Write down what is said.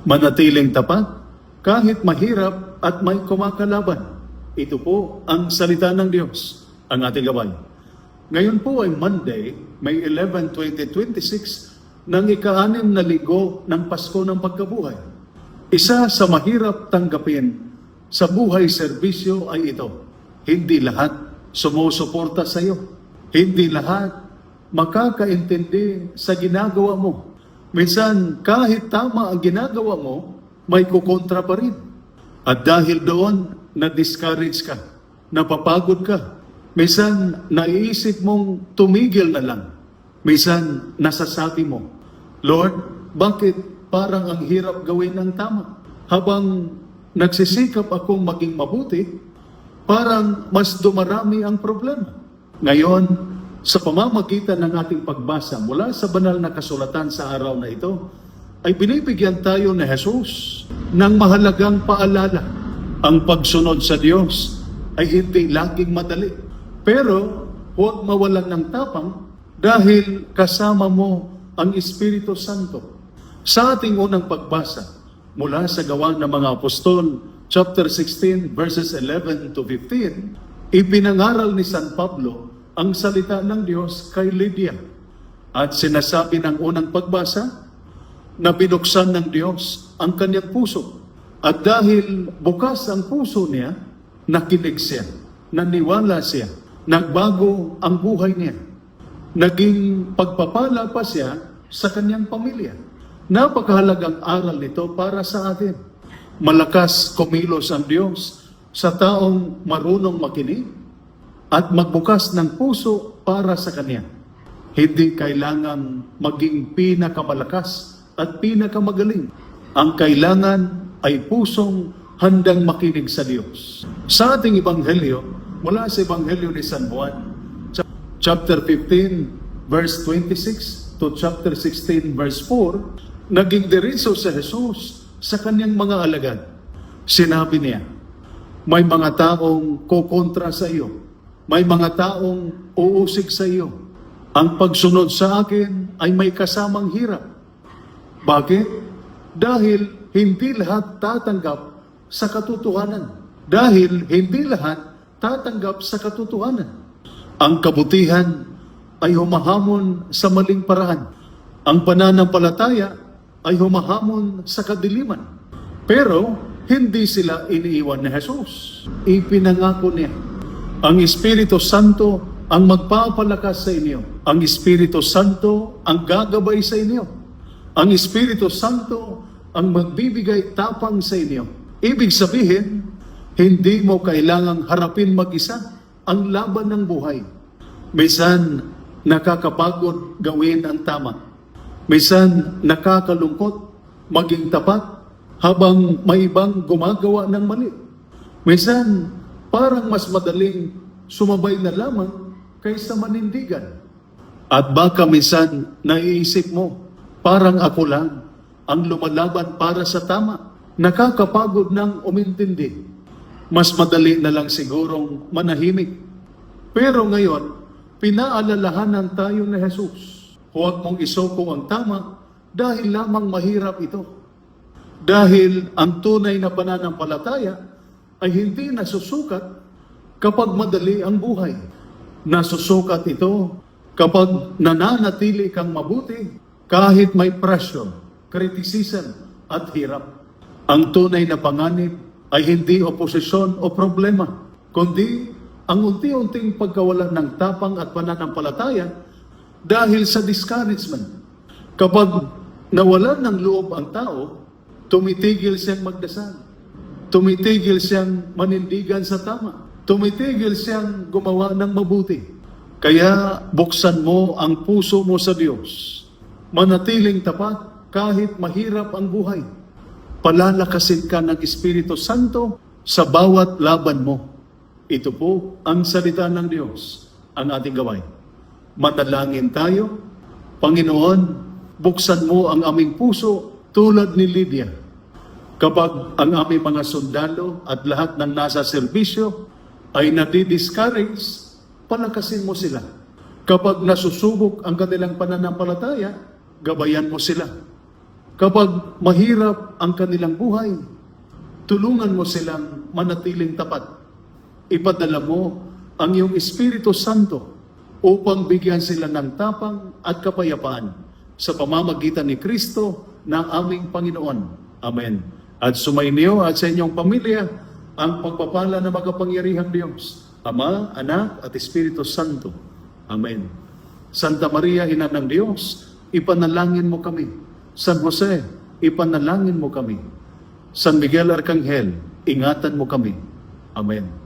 Manatiling tapat kahit mahirap at may kumakalaban. Ito po ang salita ng Diyos, ang ating gabay. Ngayon po ay Monday, May 11, 2026, ng ika-6 na linggo ng Pasko ng Pagkabuhay. Isa sa mahirap tanggapin sa buhay serbisyo ay ito. Hindi lahat sumusuporta sa iyo. Hindi lahat makakaintindi sa ginagawa mo. Minsan, kahit tama ang ginagawa mo, may kukontra pa rin. At dahil doon, na-discourage ka, napapagod ka. Minsan, naiisip mong tumigil na lang. Minsan, nasasabi mo, Lord, bakit parang ang hirap gawin ng tama? Habang nagsisikap akong maging mabuti, parang mas dumarami ang problema. Ngayon, sa pamamagitan ng ating pagbasa mula sa banal na kasulatan sa araw na ito, ay binibigyan tayo ni Jesus ng mahalagang paalala. Ang pagsunod sa Diyos ay hindi laging madali. Pero huwag mawalan ng tapang dahil kasama mo ang Espiritu Santo. Sa ating unang pagbasa mula sa Gawa ng mga Apostol, chapter 16, verses 11 to 15, ipinangaral ni San Pablo ang salita ng Diyos kay Lydia. At sinasabi ng unang pagbasa na binuksan ng Diyos ang kanyang puso. At dahil bukas ang puso niya, nakinig siya, naniwala siya, nagbago ang buhay niya. Naging pagpapala pa siya sa kanyang pamilya. Napakahalagang aral nito para sa atin. Malakas kumilos ang Diyos sa taong marunong makinig at magbukas ng puso para sa Kanya. Hindi kailangan maging pinakamalakas at pinakamagaling. Ang kailangan ay pusong handang makinig sa Diyos. Sa ating Ebanghelyo, mula sa Ebanghelyo ni San Juan, chapter 15, verse 26 to chapter 16, verse 4, naging diretso sa Jesus sa Kanyang mga alagad. Sinabi niya, may mga taong kukontra sa iyo. May mga taong uusig sa iyo. Ang pagsunod sa akin ay may kasamang hirap. Bakit? Dahil hindi lahat tatanggap sa katotohanan. Dahil hindi lahat tatanggap sa katotohanan. Ang kabutihan ay humahamon sa maling paraan. Ang pananampalataya ay humahamon sa kadiliman. Pero hindi sila iniiwan ni Jesus. Ipinangako niya. Ang Espiritu Santo ang magpapalakas sa inyo. Ang Espiritu Santo ang gagabay sa inyo. Ang Espiritu Santo ang magbibigay tapang sa inyo. Ibig sabihin, hindi mo kailangang harapin mag-isa ang laban ng buhay. Minsan, nakakapagod gawin ang tama. Minsan, nakakalungkot maging tapat habang may ibang gumagawa ng mali. Minsan, parang mas madaling sumabay na lamang kaysa manindigan. At baka minsan naiisip mo, parang ako lang ang lumalaban para sa tama. Nakakapagod ng umintindi. Mas madali na lang sigurong manahimik. Pero ngayon, pinaalalahanan tayo ni Jesus. Huwag mong isoko ang tama dahil lamang mahirap ito. Dahil ang tunay na pananampalataya ay hindi nasusukat kapag madali ang buhay. Nasusukat ito kapag nananatili kang mabuti kahit may pressure, criticism at hirap. Ang tunay na panganib ay hindi oposisyon o problema, kundi ang unti-unting pagkawalan ng tapang at pananampalataya dahil sa discouragement. Kapag nawalan ng loob ang tao, tumitigil siyang magdasal. Tumitigil siyang manindigan sa tama. Tumitigil siyang gumawa ng mabuti. Kaya buksan mo ang puso mo sa Diyos. Manatiling tapat kahit mahirap ang buhay. Palalakasin ka ng Espiritu Santo sa bawat laban mo. Ito po ang salita ng Diyos, ang ating gaway. Manalangin tayo. Panginoon, buksan mo ang aming puso tulad ni Lydia. Kapag ang aming mga sundalo at lahat ng nasa serbisyo ay nadi-discourage, palakasin mo sila. Kapag nasusubok ang kanilang pananampalataya, gabayan mo sila. Kapag mahirap ang kanilang buhay, tulungan mo silang manatiling tapat. Ipadala mo ang iyong Espiritu Santo upang bigyan sila ng tapang at kapayapaan sa pamamagitan ni Kristo na aming Panginoon. Amen. At sumainyo at sa inyong pamilya ang pagpapala ng makapangyarihang Diyos, Ama, Anak, at Espiritu Santo. Amen. Santa Maria, Ina ng Diyos, ipanalangin mo kami. San Jose, ipanalangin mo kami. San Miguel Arcangel, ingatan mo kami. Amen.